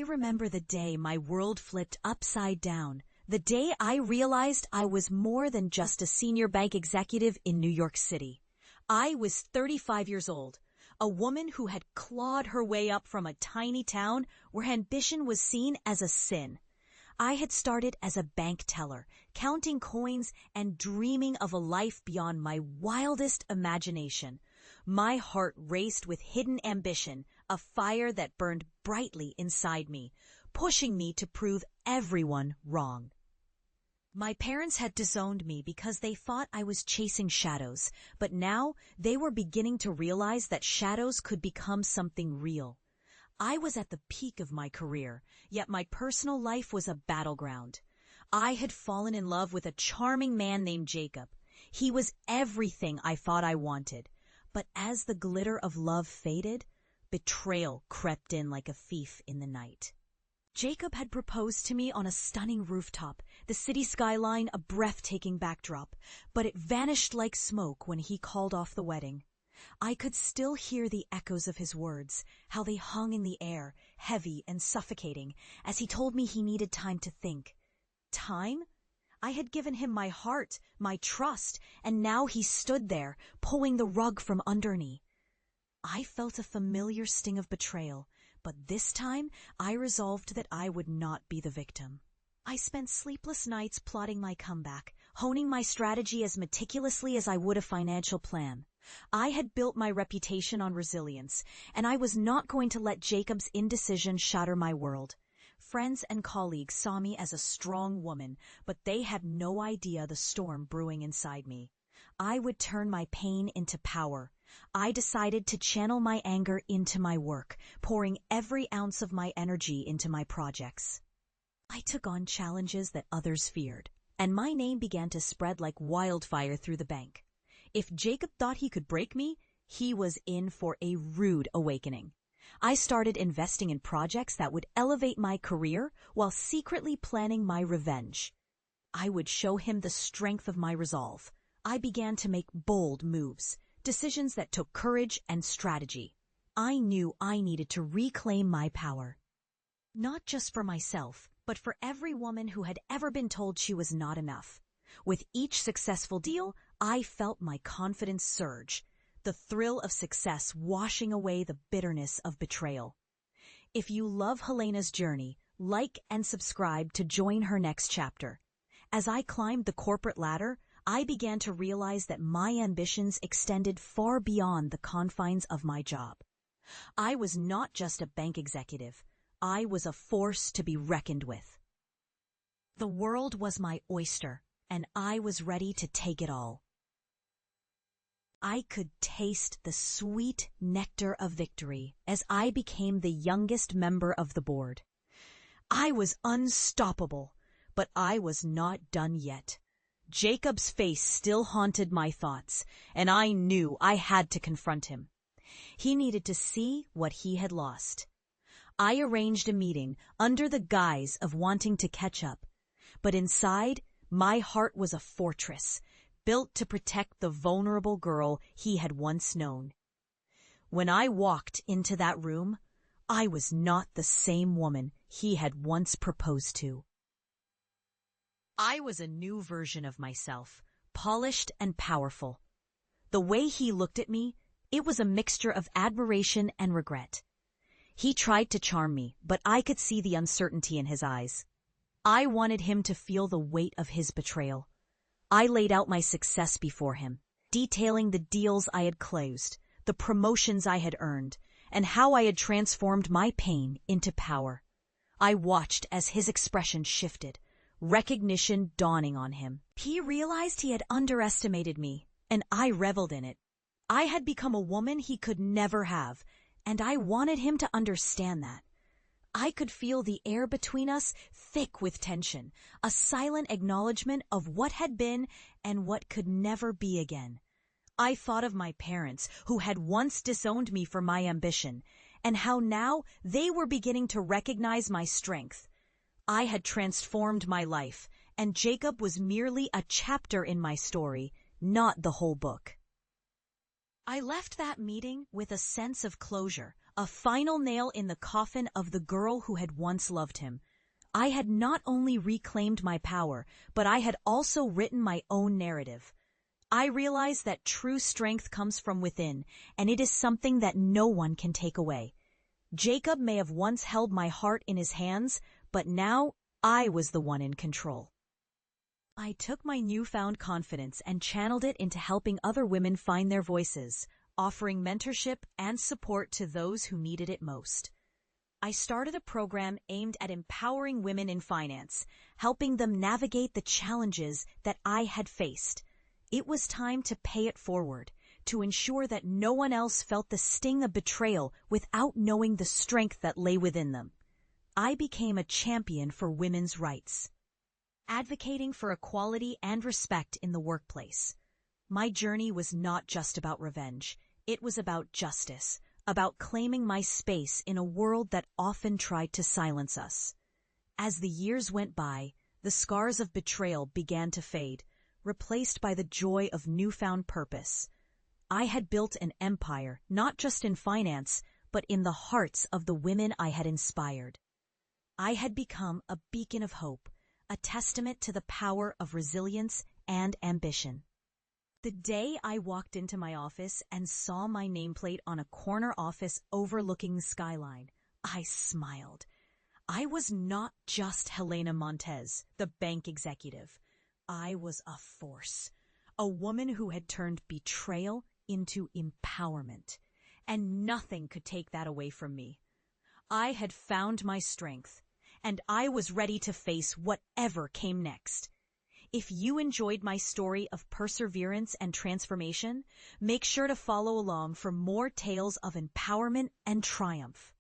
remember the day my world flipped upside down. The day I realized I was more than just a senior bank executive in New York City. I was 35 years old, a woman who had clawed her way up from a tiny town where ambition was seen as a sin. I had started as a bank teller, counting coins and dreaming of a life beyond my wildest imagination. My heart raced with hidden ambition, a fire that burned brightly inside me, pushing me to prove everyone wrong. My parents had disowned me because they thought I was chasing shadows, but now they were beginning to realize that shadows could become something real. I was at the peak of my career, yet my personal life was a battleground. I had fallen in love with a charming man named Jacob. He was everything I thought I wanted. But as the glitter of love faded, betrayal crept in like a thief in the night. Jacob had proposed to me on a stunning rooftop, the city skyline a breathtaking backdrop, but it vanished like smoke when he called off the wedding. I could still hear the echoes of his words, how they hung in the air, heavy and suffocating, as he told me he needed time to think. Time? I had given him my heart, my trust, and now he stood there, pulling the rug from under me. I felt a familiar sting of betrayal, but this time I resolved that I would not be the victim. I spent sleepless nights plotting my comeback, honing my strategy as meticulously as I would a financial plan. I had built my reputation on resilience, and I was not going to let Jacob's indecision shatter my world. Friends and colleagues saw me as a strong woman, but they had no idea the storm brewing inside me. I would turn my pain into power. I decided to channel my anger into my work, pouring every ounce of my energy into my projects. I took on challenges that others feared, and my name began to spread like wildfire through the bank. If Jacob thought he could break me, he was in for a rude awakening. I started investing in projects that would elevate my career while secretly planning my revenge. I would show him the strength of my resolve. I began to make bold moves, decisions that took courage and strategy. I knew I needed to reclaim my power. Not just for myself, but for every woman who had ever been told she was not enough. With each successful deal, I felt my confidence surge, the thrill of success washing away the bitterness of betrayal. If you love Helena's journey, like and subscribe to join her next chapter. As I climbed the corporate ladder, I began to realize that my ambitions extended far beyond the confines of my job. I was not just a bank executive. I was a force to be reckoned with. The world was my oyster, and I was ready to take it all. I could taste the sweet nectar of victory as I became the youngest member of the board. I was unstoppable, but I was not done yet. Jacob's face still haunted my thoughts, and I knew I had to confront him. He needed to see what he had lost. I arranged a meeting under the guise of wanting to catch up, but inside, my heart was a fortress, built to protect the vulnerable girl he had once known. When I walked into that room, I was not the same woman he had once proposed to. I was a new version of myself, polished and powerful. The way he looked at me, it was a mixture of admiration and regret. He tried to charm me, but I could see the uncertainty in his eyes. I wanted him to feel the weight of his betrayal. I laid out my success before him, detailing the deals I had closed, the promotions I had earned, and how I had transformed my pain into power. I watched as his expression shifted, recognition dawning on him. He realized he had underestimated me, and I reveled in it. I had become a woman he could never have, and I wanted him to understand that. I could feel the air between us thick with tension, a silent acknowledgement of what had been and what could never be again. I thought of my parents, who had once disowned me for my ambition, and how now they were beginning to recognize my strength. I had transformed my life, and Jacob was merely a chapter in my story, not the whole book. I left that meeting with a sense of closure, a final nail in the coffin of the girl who had once loved him. I had not only reclaimed my power, but I had also written my own narrative. I realized that true strength comes from within, and it is something that no one can take away. Jacob may have once held my heart in his hands, but now I was the one in control. I took my newfound confidence and channeled it into helping other women find their voices, offering mentorship and support to those who needed it most. I started a program aimed at empowering women in finance, helping them navigate the challenges that I had faced. It was time to pay it forward, to ensure that no one else felt the sting of betrayal without knowing the strength that lay within them. I became a champion for women's rights, advocating for equality and respect in the workplace. My journey was not just about revenge. It was about justice, about claiming my space in a world that often tried to silence us. As the years went by, the scars of betrayal began to fade, replaced by the joy of newfound purpose. I had built an empire, not just in finance, but in the hearts of the women I had inspired. I had become a beacon of hope, a testament to the power of resilience and ambition. The day I walked into my office and saw my nameplate on a corner office overlooking the skyline, I smiled. I was not just Helena Montez, the bank executive. I was a force, a woman who had turned betrayal into empowerment, and nothing could take that away from me. I had found my strength, and I was ready to face whatever came next. If you enjoyed my story of perseverance and transformation, make sure to follow along for more tales of empowerment and triumph.